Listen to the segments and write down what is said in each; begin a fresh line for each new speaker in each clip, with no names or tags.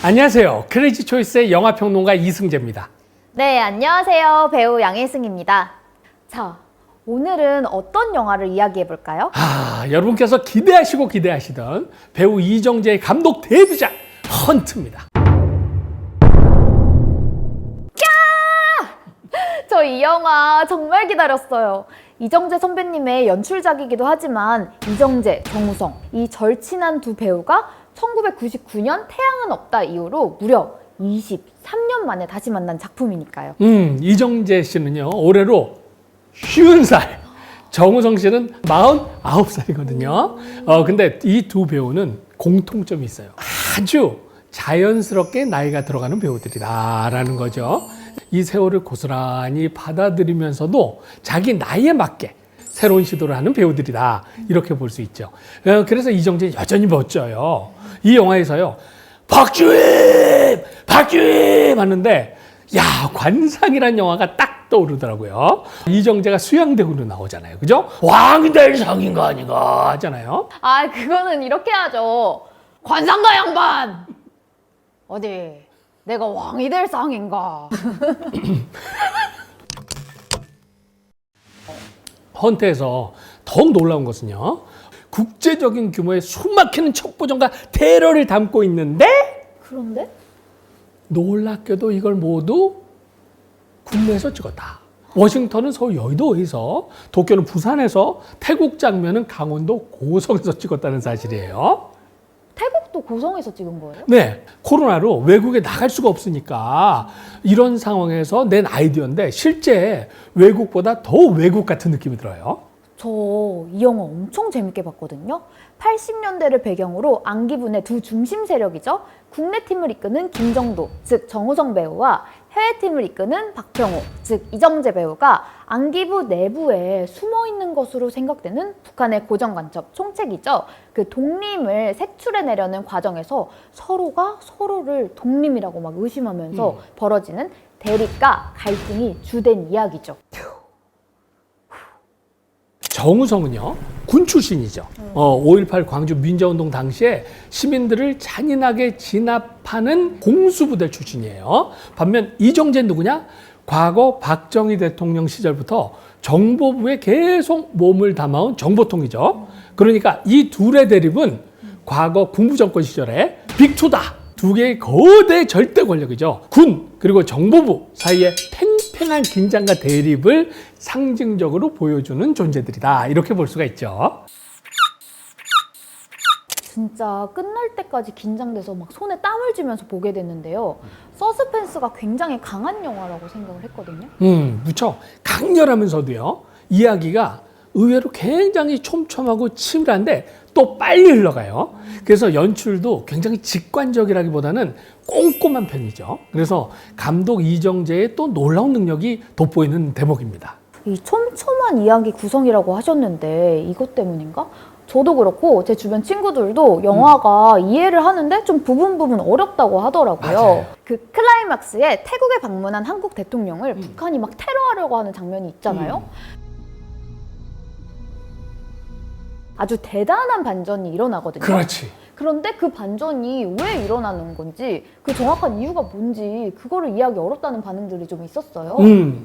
안녕하세요. 크레이지 초이스의 영화평론가 이승재입니다.
네, 안녕하세요. 배우 양혜승입니다. 자, 오늘은 어떤 영화를 이야기해 볼까요?
여러분께서 기대하시던 배우 이정재의 감독 데뷔작 헌트입니다.
저 이 영화 정말 기다렸어요. 이정재 선배님의 연출작이기도 하지만 이정재, 정우성, 이 절친한 두 배우가 1999년 태양은 없다 이후로 무려 23년 만에 다시 만난 작품이니까요.
이정재 씨는요, 올해로 50살, 정우성 씨는 49살이거든요. 근데 이 두 배우는 공통점이 있어요. 아주 자연스럽게 나이가 들어가는 배우들이다라는 거죠. 이 세월을 고스란히 받아들이면서도 자기 나이에 맞게 새로운 시도를 하는 배우들이다, 이렇게 볼 수 있죠. 그래서 이정재 여전히 멋져요. 이 영화에서요, 박주임 하는데, 야, 관상이란 영화가 딱 떠오르더라고요. 이정재가 수양대구로 나오잖아요, 그죠? 왕이 될 상인가 아닌가 하잖아요.
그거는 이렇게 하죠. 관상가 양반! 어디 내가 왕이 될 상인가?
헌트에서 더욱 놀라운 것은요, 국제적인 규모의 숨막히는 첩보전과 테러를 담고 있는데,
그런데?
놀랍게도 이걸 모두 국내에서 찍었다. 워싱턴은 서울 여의도에서, 도쿄는 부산에서, 태국 장면은 강원도 고성에서 찍었다는 사실이에요.
태국도 고성에서 찍은 거예요?
네, 코로나로 외국에 나갈 수가 없으니까 이런 상황에서 낸 아이디어인데, 실제 외국보다 더 외국 같은 느낌이 들어요.
저 이 영화 엄청 재밌게 봤거든요. 80년대를 배경으로 안기부의 두 중심 세력이죠. 국내 팀을 이끄는 김정도, 즉 정우성 배우와 해외 팀을 이끄는 박병호, 즉 이정재 배우가 안기부 내부에 숨어 있는 것으로 생각되는 북한의 고정간첩 총책이죠. 그 독림을 색출해내려는 과정에서 서로가 서로를 독림이라고 막 의심하면서 벌어지는 대립과 갈등이 주된 이야기죠.
정우성은요, 군 출신이죠. 5.18 광주 민주화운동 당시에 시민들을 잔인하게 진압하는 공수부대 출신이에요. 반면 이정재는 누구냐? 과거 박정희 대통령 시절부터 정보부에 계속 몸을 담아온 정보통이죠. 그러니까 이 둘의 대립은 과거 군부정권 시절에 빅투다, 두 개의 거대 절대 권력이죠. 군 그리고 정보부 사이에 팽팽한 긴장과 대립을 상징적으로 보여주는 존재들이다, 이렇게 볼 수가 있죠.
진짜 끝날 때까지 긴장돼서 막 손에 땀을 쥐면서 보게 됐는데요. 서스펜스가 굉장히 강한 영화라고 생각을 했거든요.
무척 강렬하면서도요, 이야기가 의외로 굉장히 촘촘하고 치밀한데 또 빨리 흘러가요. 그래서 연출도 굉장히 직관적이라기보다는 꼼꼼한 편이죠. 그래서 감독 이정재의 또 놀라운 능력이 돋보이는 대목입니다.
이 촘촘한 이야기 구성이라고 하셨는데 이것 때문인가? 저도 그렇고 제 주변 친구들도 영화가 이해를 하는데 좀 부분 어렵다고 하더라고요.
맞아요.
그 클라이막스에 태국에 방문한 한국 대통령을 북한이 막 테러하려고 하는 장면이 있잖아요. 아주 대단한 반전이 일어나거든요.
그렇지.
그런데 그 반전이 왜 일어나는 건지, 그 정확한 이유가 뭔지 그거를 이해하기 어렵다는 반응들이 좀 있었어요.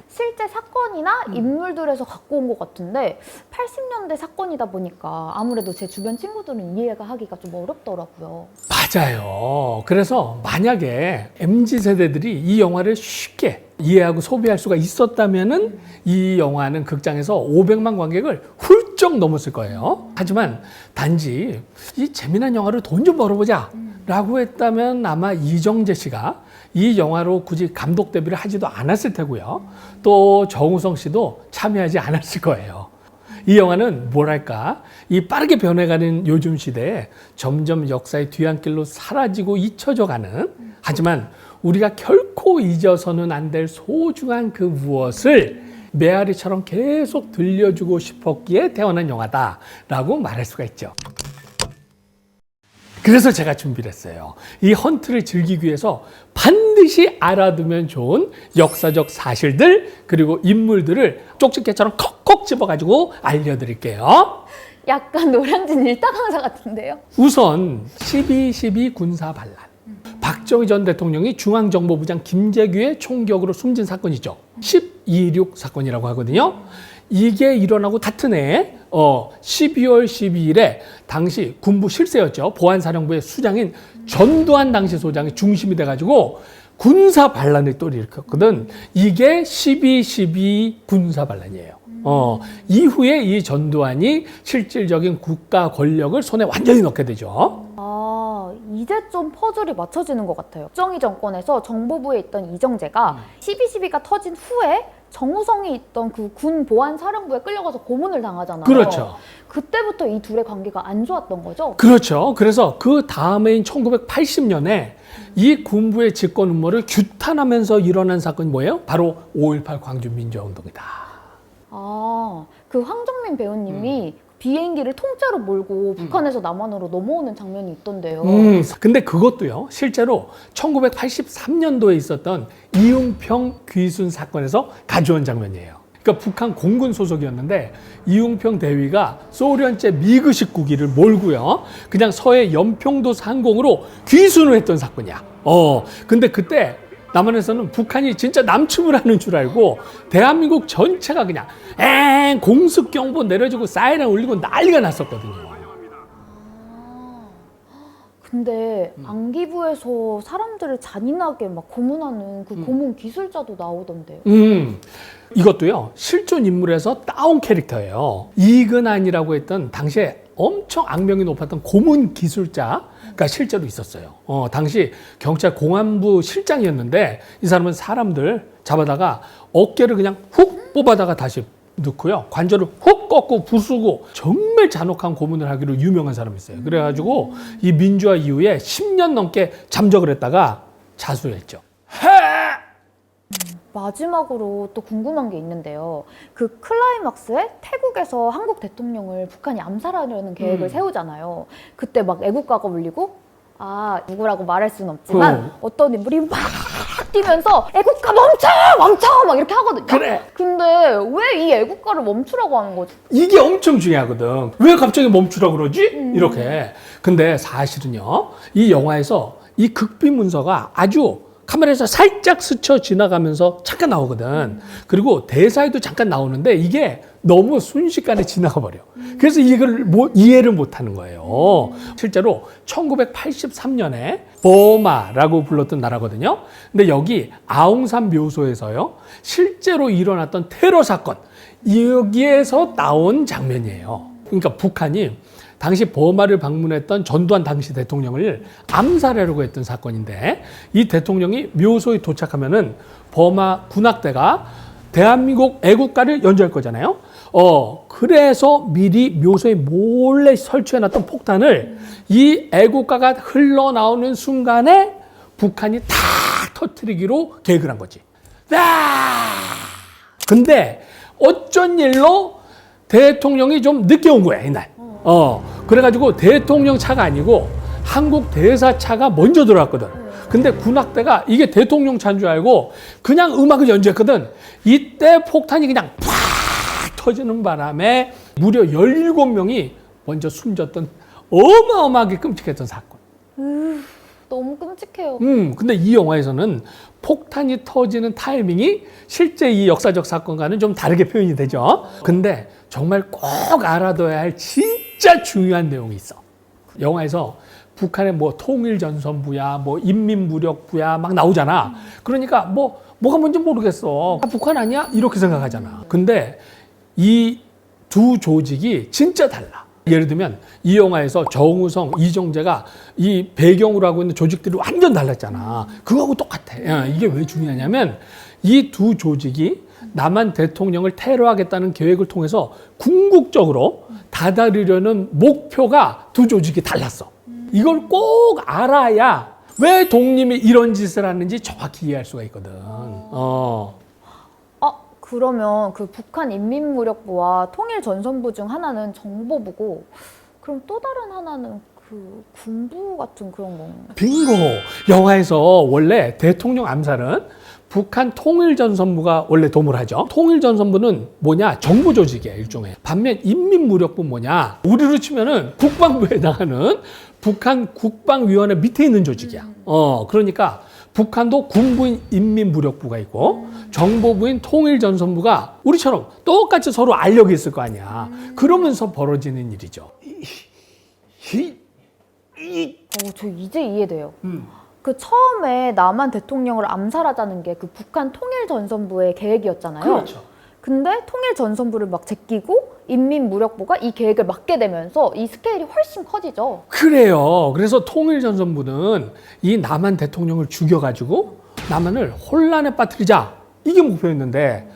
실제 사건이나 인물들에서 갖고 온 것 같은데 80년대 사건이다 보니까 아무래도 제 주변 친구들은 이해가 하기가 좀 어렵더라고요.
맞아요. 그래서 만약에 MZ세대들이 이 영화를 쉽게 이해하고 소비할 수가 있었다면은 이 영화는 극장에서 500만 관객을 훌쩍 넘었을 거예요. 하지만 단지 이 재미난 영화를 돈 좀 벌어보자 라고 했다면 아마 이정재 씨가 이 영화로 굳이 감독 데뷔를 하지도 않았을 테고요. 또 정우성 씨도 참여하지 않았을 거예요. 이 영화는 뭐랄까, 이 빠르게 변해가는 요즘 시대에 점점 역사의 뒤안길로 사라지고 잊혀져 가는, 하지만 우리가 결코 잊어서는 안 될 소중한 그 무엇을 메아리처럼 계속 들려주고 싶었기에 태어난 영화다라고 말할 수가 있죠. 그래서 제가 준비를 했어요. 이 헌트를 즐기기 위해서 반드시 알아두면 좋은 역사적 사실들, 그리고 인물들을 쪽집게처럼 콕콕 집어가지고 알려드릴게요.
약간 노량진 일타 강사 같은데요?
우선 12.12 군사 반란. 박정희 전 대통령이 중앙정보부장 김재규의 총격으로 숨진 사건이죠. 12.26 사건이라고 하거든요. 이게 일어나고 같은 해 12월 12일에 당시 군부 실세였죠. 보안사령부의 수장인 전두환 당시 소장이 중심이 돼가지고 군사 반란을 또 일으켰거든. 이게 12.12 군사 반란이에요. 이후에 이 전두환이 실질적인 국가 권력을 손에 완전히 넣게 되죠.
아, 이제 좀 퍼즐이 맞춰지는 것 같아요. 박정희 정권에서 정보부에 있던 이정재가 12.12가 터진 후에 정우성이 있던 그 군 보안 사령부에 끌려가서 고문을 당하잖아요.
그렇죠.
그때부터 이 둘의 관계가 안 좋았던 거죠?
그렇죠. 그래서 그 다음해인 1980년에 이 군부의 집권 음모를 규탄하면서 일어난 사건이 뭐예요? 바로 5.18 광주민주화운동이다.
아, 그 황정민 배우님이 비행기를 통째로 몰고 북한에서 남한으로 넘어오는 장면이 있던데요.
근데 그것도요, 실제로 1983년도에 있었던 이웅평 귀순 사건에서 가져온 장면이에요. 그러니까 북한 공군 소속이었는데 이웅평 대위가 소련제 미그 19기를 몰고요, 그냥 서해 연평도 상공으로 귀순을 했던 사건이야. 근데 그때 남한에서는 북한이 진짜 남침을 하는 줄 알고 대한민국 전체가 그냥 공습경보 내려주고 사이렌 울리고 난리가 났었거든요.
근데 안기부에서 사람들을 잔인하게 막 고문하는 그 고문 기술자도 나오던데요.
이것도요, 실존 인물에서 따온 캐릭터예요. 이근한이라고 했던 당시에 엄청 악명이 높았던 고문 기술자가 실제로 있었어요. 당시 경찰 공안부 실장이었는데 이 사람은 사람들 잡아다가 어깨를 그냥 훅 뽑아다가 다시 넣고요, 관절을 훅 꺾고 부수고 정말 잔혹한 고문을 하기로 유명한 사람이 있어요. 그래가지고 이 민주화 이후에 10년 넘게 잠적을 했다가 자수했죠.
마지막으로 또 궁금한 게 있는데요. 그 클라이막스에 태국에서 한국 대통령을 북한이 암살하려는 계획을 세우잖아요. 그때 막 애국가가 울리고, 누구라고 말할 수는 없지만 어떤 인물이 막 뛰면서 애국가 멈춰! 멈춰! 막 이렇게 하거든요.
그래.
근데 왜 이 애국가를 멈추라고 하는 거지?
이게 엄청 중요하거든. 왜 갑자기 멈추라고 그러지? 이렇게. 근데 사실은요, 이 영화에서 이 극비 문서가 아주 카메라에서 살짝 스쳐 지나가면서 잠깐 나오거든. 그리고 대사에도 잠깐 나오는데 이게 너무 순식간에 지나가 버려. 그래서 이걸 이해를 못 하는 거예요. 실제로 1983년에 버마라고 불렀던 나라거든요. 근데 여기 아웅산 묘소에서요, 실제로 일어났던 테러 사건, 여기에서 나온 장면이에요. 그러니까 북한이 당시 버마를 방문했던 전두환 당시 대통령을 암살하려고 했던 사건인데, 이 대통령이 묘소에 도착하면은 버마 군악대가 대한민국 애국가를 연주할 거잖아요. 그래서 미리 묘소에 몰래 설치해놨던 폭탄을 이 애국가가 흘러나오는 순간에 북한이 다 터뜨리기로 계획을 한 거지. 근데 어쩐 일로 대통령이 좀 늦게 온 거야, 이날. 그래가지고 대통령 차가 아니고 한국 대사 차가 먼저 들어왔거든. 근데 군악대가 이게 대통령 차인 줄 알고 그냥 음악을 연주했거든. 이때 폭탄이 그냥 팍 터지는 바람에 무려 17명이 먼저 숨졌던 어마어마하게 끔찍했던 사건.
너무 끔찍해요.
근데 이 영화에서는 폭탄이 터지는 타이밍이 실제 이 역사적 사건과는 좀 다르게 표현이 되죠. 근데 정말 꼭 알아둬야 할 진짜 중요한 내용이 있어. 영화에서 북한의 뭐 통일전선부야, 뭐 인민무력부야 막 나오잖아. 그러니까 뭐가 뭔지 모르겠어. 북한 아니야? 이렇게 생각하잖아. 근데 이 두 조직이 진짜 달라. 예를 들면 이 영화에서 정우성, 이정재가 이 배경으로 하고 있는 조직들이 완전 달랐잖아. 그거하고 똑같아. 이게 왜 중요하냐면 이 두 조직이 남한 대통령을 테러하겠다는 계획을 통해서 궁극적으로 다다르려는 목표가 두 조직이 달랐어. 이걸 꼭 알아야 왜 독립이 이런 짓을 하는지 정확히 이해할 수가 있거든.
그러면 그 북한 인민무력부와 통일전선부 중 하나는 정보부고, 그럼 또 다른 하나는 그 군부 같은 그런 건가요?
빙고! 영화에서 원래 대통령 암살은 북한 통일전선부가 원래 도움을 하죠. 통일전선부는 뭐냐? 정부 조직이야, 일종의. 반면 인민무력부 뭐냐? 우리로 치면은 국방부에 해당하는 북한 국방위원회 밑에 있는 조직이야. 그러니까 북한도 군부인 인민무력부가 있고 정보부인 통일전선부가 우리처럼 똑같이 서로 알력이 있을 거 아니야. 그러면서 벌어지는 일이죠.
저 이제 이해돼요. 그 처음에 남한 대통령을 암살하자는 게 그 북한 통일전선부의 계획이었잖아요.
그렇죠.
근데 통일전선부를 막 제끼고 인민무력부가 이 계획을 맡게 되면서 이 스케일이 훨씬 커지죠.
그래요. 그래서 통일전선부는 이 남한 대통령을 죽여가지고 남한을 혼란에 빠뜨리자. 이게 목표였는데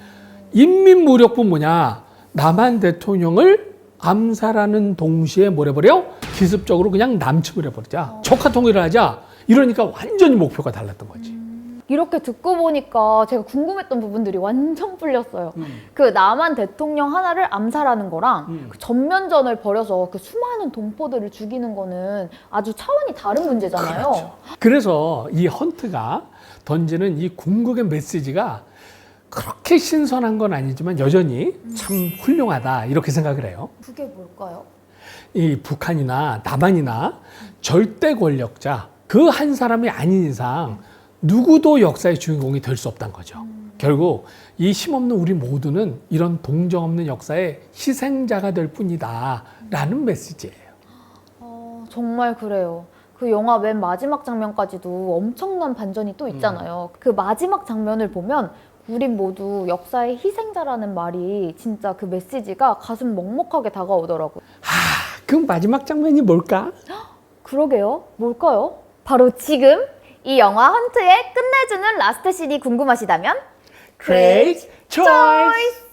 인민무력부 뭐냐? 남한 대통령을 암살하는 동시에 뭘 해버려? 기습적으로 그냥 남침을 해버리자. 적화 통일을 하자. 이러니까 완전히 목표가 달랐던 거지.
이렇게 듣고 보니까 제가 궁금했던 부분들이 완전 풀렸어요. 그 남한 대통령 하나를 암살하는 거랑 그 전면전을 벌여서 그 수많은 동포들을 죽이는 거는 아주 차원이 다른 문제잖아요.
그렇죠. 그래서 이 헌트가 던지는 이 궁극의 메시지가 그렇게 신선한 건 아니지만 여전히 참 훌륭하다 이렇게 생각을 해요.
그게 뭘까요?
이 북한이나 남한이나 절대 권력자 그 한 사람이 아닌 이상 누구도 역사의 주인공이 될 수 없다는 거죠. 결국 이 힘없는 우리 모두는 이런 동정 없는 역사의 희생자가 될 뿐이다 라는 메시지예요.
정말 그래요. 그 영화 맨 마지막 장면까지도 엄청난 반전이 또 있잖아요. 그 마지막 장면을 보면 우린 모두 역사의 희생자라는 말이 진짜 그 메시지가 가슴 먹먹하게 다가오더라고요.
그 마지막 장면이 뭘까?
그러게요. 뭘까요? 바로 지금 이 영화 헌트의 끝내주는 라스트 씬이 궁금하시다면
Great choice!